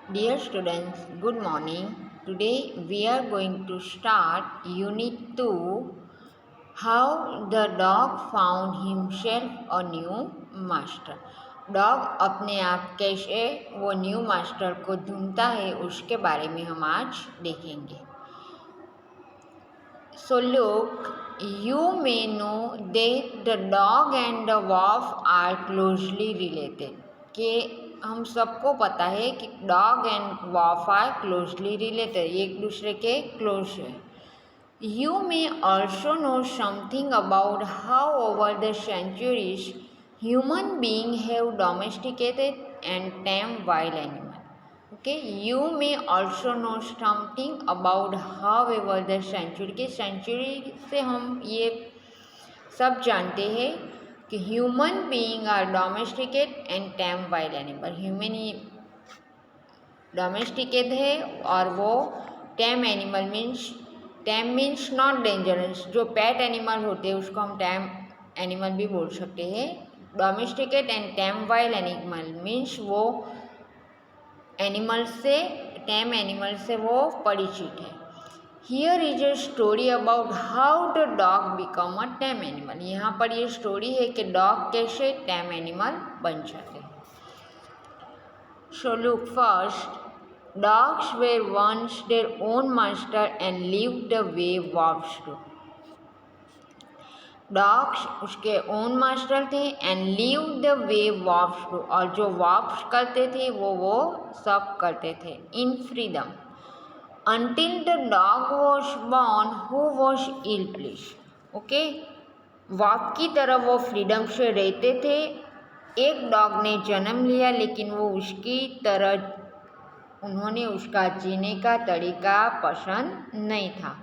Dear students, good morning. Today we are going to start Unit 2, How the Dog Found Himself a New Master. Dog अपने आप कैसे वो new master को ढूंढता है उसके बारे में हम आज देखेंगे. So look, you may know that the dog and the wolf are closely related. कि हम सबको पता है कि dog and wolf are closely related, एक दूसरे के क्लोज है. You may also know something about how over the centuries human being have domesticated and tame wild animal. Okay, you may also know something about however the century के century से हम ये सब जानते हैं कि human being are domesticate and tame wild animal. Human ही domesticate है और वो tame animal means not dangerous. जो पेट एनिमल होते हैं उसको हम टैम एनिमल भी बोल सकते हैं. Domesticate and tame wild animal means वो एनिमल से टैम एनिमल से वो परिचित है. Here is a story about how the dog become a time animal. यहाँ पर ये स्टोरी है कि डॉग कैसे टैम एनिमल बन जाते हैं. So look first, dogs were once their own master and lived the way wolves do. Dogs उसके ओन मास्टर थे and live the way wolves do, और जो वॉल्व्स करते थे वो सब करते थे in freedom. Until the dog was born who was ill pleased. Okay, walk की तरह वो फ्रीडम से रहते थे. एक डॉग ने जन्म लिया लेकिन वो उसकी तरह उन्होंने उसका जीने का तरीका पसंद नहीं था.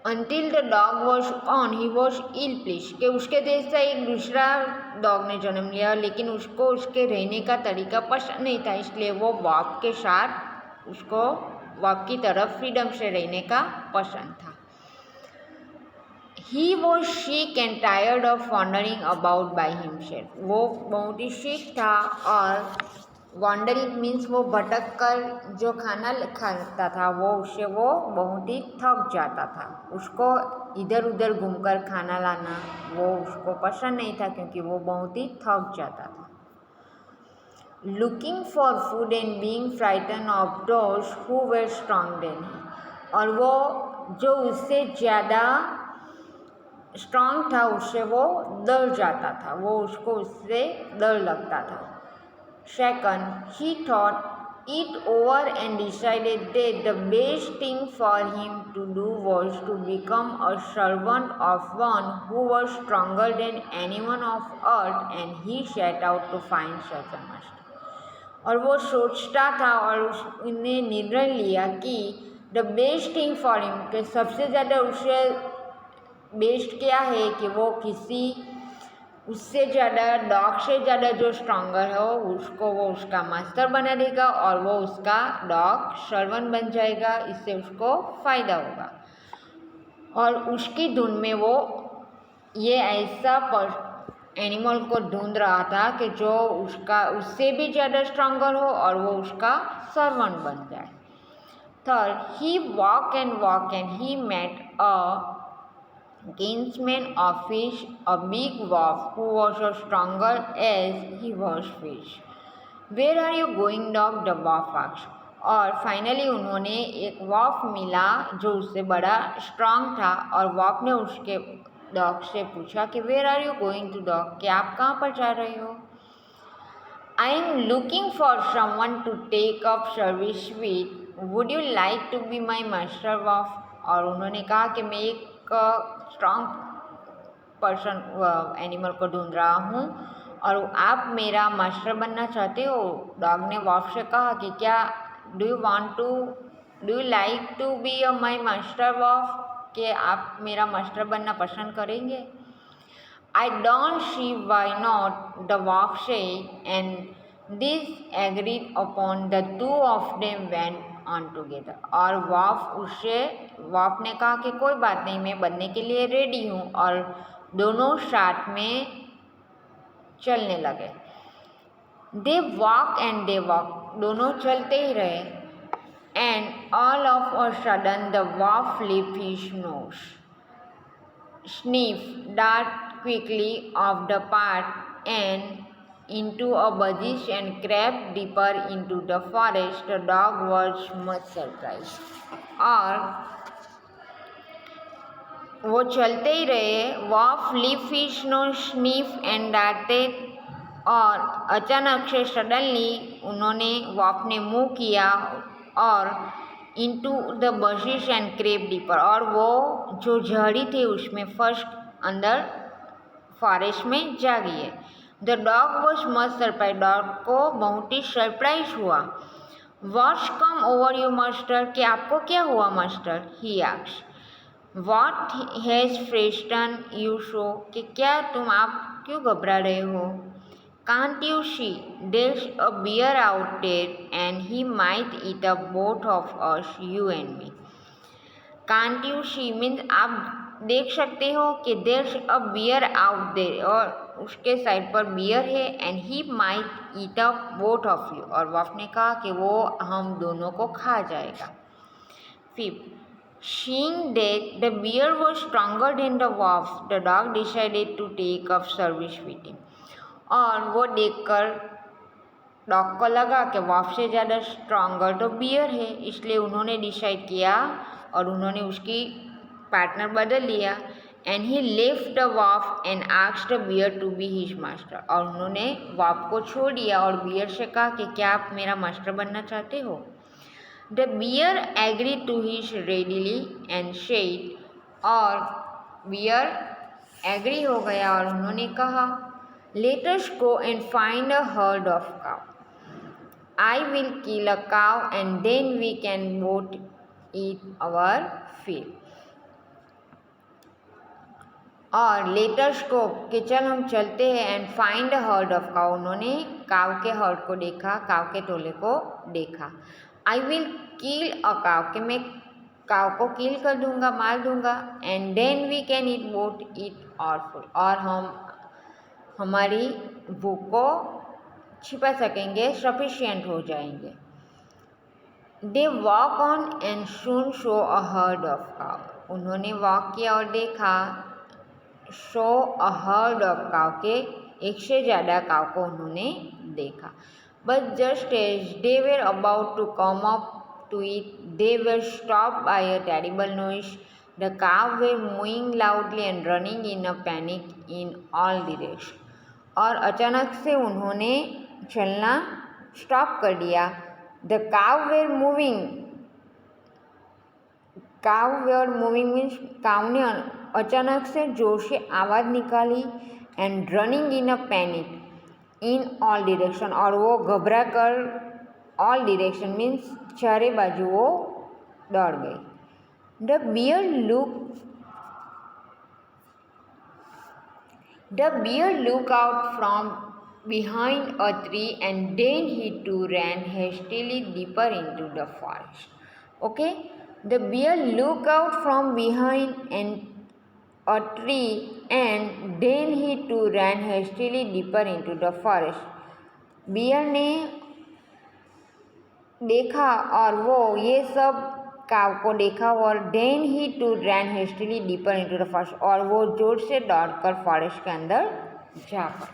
Until the dog was born he was ill pleased. कि उसके जैसा एक दूसरा डॉग ने जन्म लिया लेकिन उसको उसके रहने का तरीका पसंद नहीं था, इसलिए वो वॉक के साथ उसको वॉक की तरफ फ्रीडम से रहने का पसंद था. He was sick and tired of wandering about by himself. वो बहुत ही sick था और वॉन्डरिंग मीन्स वो भटक कर जो खाना खाता था वो उससे वो बहुत ही थक जाता था. उसको इधर उधर घूमकर खाना लाना वो उसको पसंद नहीं था क्योंकि वो बहुत ही थक जाता था. Looking for food and being frighten of those who were strong than he. और वो जो उससे ज़्यादा स्ट्रॉन्ग था उससे वो डर जाता था, वो उसको उससे डर लगता था. Second, he thought it over and decided that the best thing for him to do was to become a servant of one who was stronger than anyone of earth, and he set out to find such a master. और वो सोचता था और उसने निर्णय लिया कि the best thing for him, कि सबसे ज़्यादा उससे बेस्ट क्या है कि वो किसी उससे ज़्यादा डॉग से ज़्यादा जो स्ट्रॉन्गर हो उसको वो उसका मास्टर बना देगा और वो उसका डॉग सर्वेंट बन जाएगा. इससे उसको फ़ायदा होगा. और उसकी धुन में वो ये ऐसा एनिमल को ढूंढ रहा था कि जो उससे भी ज़्यादा स्ट्रॉन्गर हो और वो उसका सर्वेंट बन जाए. Third, he walk and he met a kinsman of fish, a big wolf who was as stronger as he was fish. Where are you going, dog? The wolf asked. और finally उन्होंने एक वॉफ मिला जो उससे बड़ा strong था और wolf ने उसके डॉग से पूछा कि where are you going to dog, कि आप कहाँ पर जा रहे हो. I am looking for someone to take up service with, would you like to be my master wolf. और उन्होंने कहा कि मैं एक स्ट्रॉन्ग पर्सन एनिमल को ढूंढ रहा हूँ और आप मेरा मास्टर बनना चाहते हो. डॉग ने वॉफ से कहा कि क्या do you like to be my master wolf, कि आप मेरा मास्टर बनना पसंद करेंगे. I don't see why not, the wolf said, and this agreed upon the two of them went on together. और वॉफ ने कहा कि कोई बात नहीं, मैं बनने के लिए रेडी हूँ, और दोनों साथ में चलने लगे. दे वॉक, दोनों चलते ही रहे। And all of a sudden the wolf lift his nose, sniff, dart quickly off the path and into a bush and crept deeper into the forest. The dog was much surprised. और वो चलते ही रहे, वॉफ लिफ fish no sniff and darted, और अचानक से suddenly उन्होंने वॉफ ने मुँह किया और into the bushes and crept deeper, और वो जो झाड़ी थी उसमें फर्स्ट अंदर फॉरेस्ट में जा गई है। The dog was much surprise, dog को बहुत ही सरप्राइज हुआ। What's come over you master, कि आपको क्या हुआ master? He asked. What has frightened you so, कि क्या आप क्यों घबरा रहे हो? Can't you see? There's a bear out there and he might eat up both of us, you and me. Can't you see means आप देख सकते हो कि there's a bear out there, और उसके साइड पर बियर है, and he might eat up both of you, और वॉफ ने कहा कि वो हम दोनों को खा जाएगा। Fifth, seeing that the bear was stronger than the wolf, the dog decided to take up service with him. और वो देखकर डॉग को लगा कि वॉफ से ज़्यादा स्ट्रॉन्गर तो बियर है, इसलिए उन्होंने डिसाइड किया और उन्होंने उसकी पार्टनर बदल लिया। And he left the wolf and asked the bear to be his master, और उन्होंने वॉफ को छोड़ दिया और बियर से कहा कि क्या आप मेरा मास्टर बनना चाहते हो? The bear agree to his readily and said, और बियर एग्री हो गया और उन्होंने कहा, let us go and find a herd of cow. I will kill a cow and then we can both eat our fill. और letters को कि चल हम चलते हैं, and find a herd of cow, उन्होंने काव के हर्ड को देखा, काव के टोले को देखा। आई विल किल अ काव, कि मैं काव को किल कर दूंगा, मार दूंगा। And then we can eat both eat our full, और हम हमारी भूख को छिपा सकेंगे, सफिशिएंट हो जाएंगे। They walk on and soon saw a herd of cow, उन्होंने वॉक किया और देखा saw a herd of cow, के एक से ज़्यादा काउ को उन्होंने देखा। But just as they were about to come up to it, they were stop by a terrible noise. The cow were mooing loudly and running in a panic in all directions. और अचानक से उन्होंने चलना stop कर दिया। The cow were moving. Cow were moving means काव ने अचानक से जोर से आवाज़ निकाली, and running in a panic in all direction, और वो घबरा कर all direction means चारे बाजू वो दौड़ गई। The bear looked out from behind a tree and then he too ran hastily deeper into the forest. Okay, the bear looked out from behind a tree and then he too ran hastily deeper into the forest. Bear ने देखा और वो ये सब काव को देखा, और then he too ran hastily deeper into the forest, और वो जोर से दौड़कर फॉरेस्ट के अंदर जा पड़ा।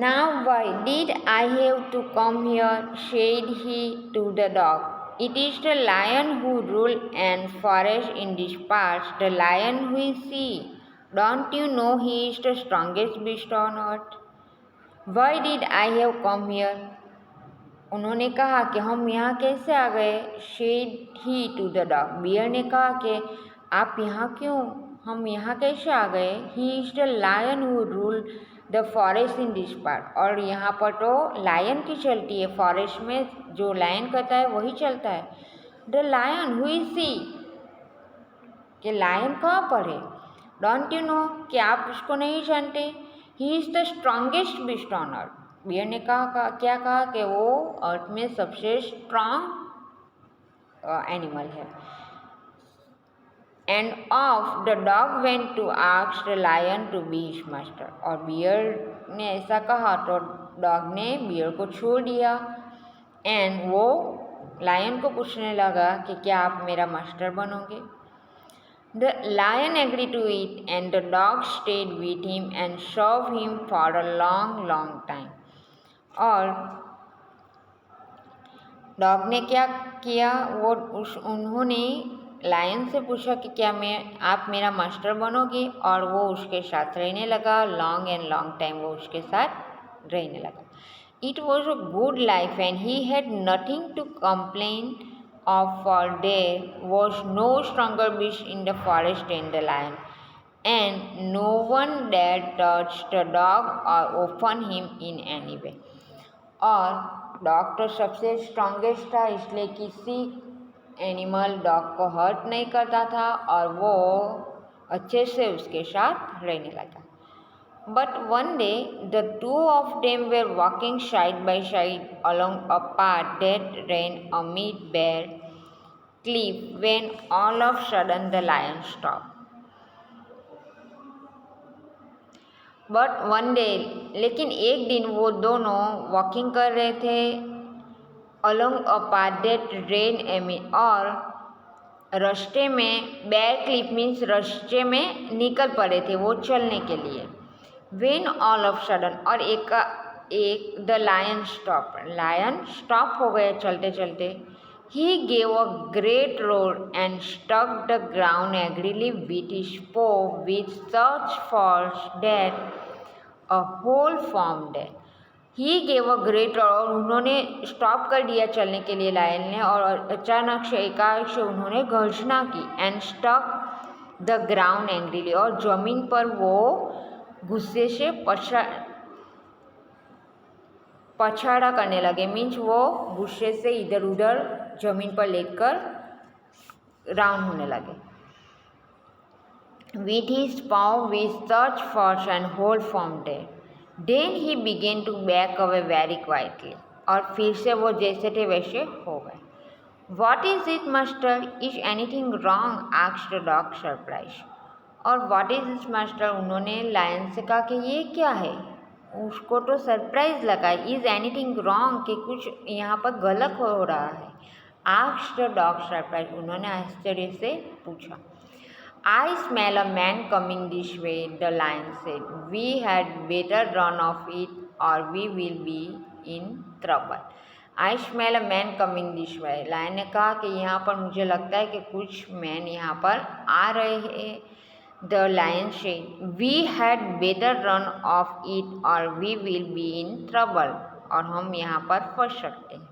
Now why did I have to come here? Said he to the dog. It is the lion who rule and forest in these parts, the lion we see. Don't you know he is the strongest beast on earth? Why did I have come here? उन्होंने कहा कि हम यहाँ कैसे आ गए? Said he to the dog. Bear ने कहा कि आप यहाँ क्यों, हम यहाँ कैसे आ गए? He is the lion who rule the forest in this part. और यहाँ पर तो लायन की चलती है, फॉरेस्ट में जो लायन करता है वही चलता है। The lion who is he? कि लायन कहाँ पर है? Don't you know? कि आप उसको नहीं जानते? He is the strongest beast on earth. Bear ने कहा क्या कहा कि वो अर्थ में सबसे स्ट्रांग एनिमल है। And off the dog went to ask the lion to be his master. और बियर ने ऐसा कहा तो डॉग ने बियर को छोड़ दिया एंड वो लायन को पूछने लगा कि क्या आप मेरा मास्टर बनोगे। The lion agree to it and the dog stayed with him and serve him for a long long time. और डॉग ने क्या किया, वो उन्होंने लायन से पूछा कि क्या आप मेरा मास्टर बनोगे, और वो उसके साथ रहने लगा। लॉन्ग एंड लॉन्ग टाइम वो उसके साथ रहने लगा। It was a good life and he had nothing to complain of, for there was no stronger beast in the forest than the lion and no one dare touch the dog or open him in any way. और dog तो सबसे strongest था, इसलिए किसी animal dog को hurt नहीं करता था और वो अच्छे से उसके साथ रहने लगा। But one day the two of them were walking side by side along a path that ran amid bare cliff when all of sudden the lion stopped. But one day, लेकिन एक दिन वो दोनों वॉकिंग कर रहे थे along a path that ran amid, और रास्ते में, बेयर क्लिफ मीन्स रास्ते में निकल पड़े थे वो चलने के लिए। वेन ऑल ऑफ सडन, और एक the lion stop, lion stop हो गए चलते चलते। He gave a great roar and stuck the ground angrily with his paw with such force that a whole formed there. He gave a great roar, और उन्होंने stop कर दिया चलने के लिए लायन ने, और अचानक से एकाएक से उन्होंने गर्जना की। And stuck the ground angrily, और जमीन पर वो गुस्से से पछाड़ा करने लगे। मीन्स वो गुस्से से इधर उधर जमीन पर लेकर राउंड होने लगे। With his paw with such force and whole form day then he began to back away very quietly, और फिर से वो जैसे थे वैसे हो गए। What is it master, is anything wrong, asked the dog surprise. और व्हाट इज इट मास्टर, उन्होंने लायन से कहा कि ये क्या है, उसको तो सरप्राइज लगा। इज एनीथिंग रॉन्ग, कि कुछ यहाँ पर गलत हो रहा है। आस्क्ड द डॉग सरप्राइज, उन्होंने आश्चर्य से पूछा। I smell a man coming this way, the lion said. We had better run off it or we will be in trouble. I smell a man coming this way. Lion ने कहा कि यहाँ पर मुझे लगता है कि कुछ मैन यहाँ पर आ रहे हैं। The lion said, we had better run off it or we will be in trouble. और हम यहाँ पर फंस सकते हैं।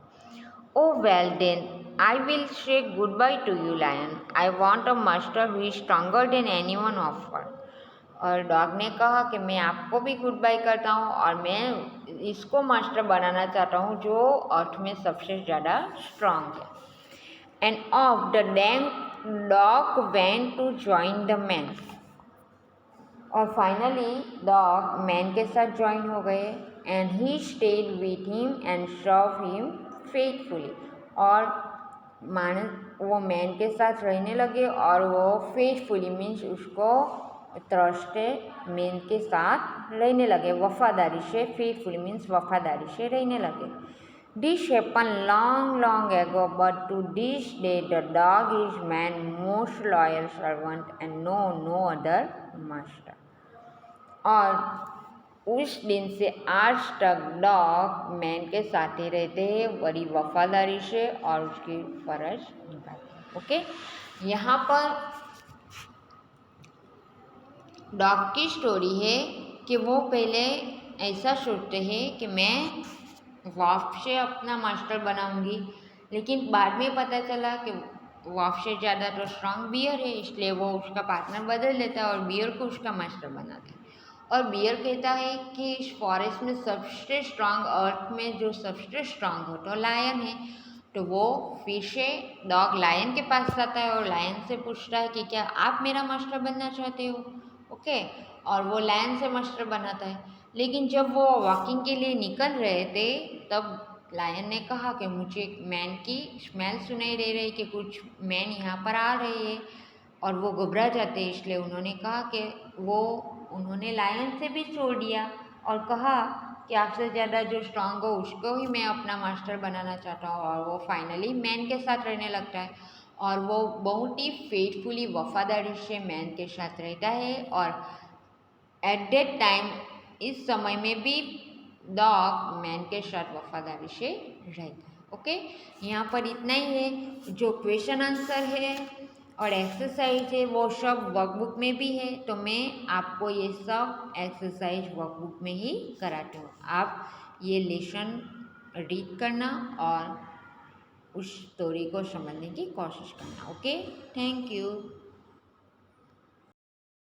Oh well then, I will say goodbye to you, lion. I want a master who is stronger than anyone offered. और dog ने कहा कि मैं आपको भी गुड बाय करता हूँ और मैं इसको मास्टर बनाना चाहता हूँ जो अर्थ में सबसे ज़्यादा स्ट्रांग है। And off the dog went to join the man, और फाइनली डॉग मैन के साथ ज्वाइन हो गए। And he stayed with him and serve him faithfully, और वो मैन के साथ रहने लगे और वो फेथफुली मीन्स उसको ट्रस्टे मैन के साथ रहने लगे, वफादारी से। फेथफुली मीन्स वफादारी से रहने लगे। This happen long long ago but to this day the dog is man most loyal servant and no other master. और उस दिन से आज तक डॉग मैन के साथ ही रहते हैं बड़ी वफादारी से और उसकी फर्ज निभाते हैं। ओके, यहाँ पर डॉग की स्टोरी है कि वो पहले ऐसा सोचते हैं कि मैं वॉफ से अपना मास्टर बनाऊंगी, लेकिन बाद में पता चला कि वॉफ से ज़्यादा तो स्ट्रांग बियर है, इसलिए वो उसका पार्टनर बदल देता है और बियर को उसका मास्टर बनाता है। और बियर कहता है कि इस फॉरेस्ट में सबसे स्ट्रांग, अर्थ में जो सबसे स्ट्रांग हो तो लायन है। तो वो फिर से डॉग लायन के पास जाता है और लायन से पूछता है कि क्या आप मेरा मास्टर बनना चाहते हो। ओके, और वो लायन से मास्टर बनाता है। लेकिन जब वो वॉकिंग के लिए निकल रहे थे तब लायन ने कहा कि मुझे मैन की स्मेल सुनाई दे रही कि कुछ मैन यहाँ पर आ रहे हैं। और वो घबरा जाते हैं, इसलिए उन्होंने कहा कि उन्होंने लायन से भी छोड़ दिया और कहा कि आपसे ज़्यादा जो स्ट्रांग हो उसको ही मैं अपना मास्टर बनाना चाहता हूँ। और वो फाइनली मैन के साथ रहने लगता है और वो बहुत ही फेथफुली वफादारी से मैन के साथ रहता है। और एट दैट टाइम इस समय में भी डॉग मैन के साथ वफादारी से रहता है। ओके, यहाँ पर इतना ही है। जो क्वेश्चन आंसर है और एक्सरसाइज है वो सब वर्कबुक में भी है, तो मैं आपको ये सब एक्सरसाइज वर्कबुक में ही कराती हूँ। आप ये लेसन रीड करना और उस स्टोरी को समझने की कोशिश करना। Okay, thank you.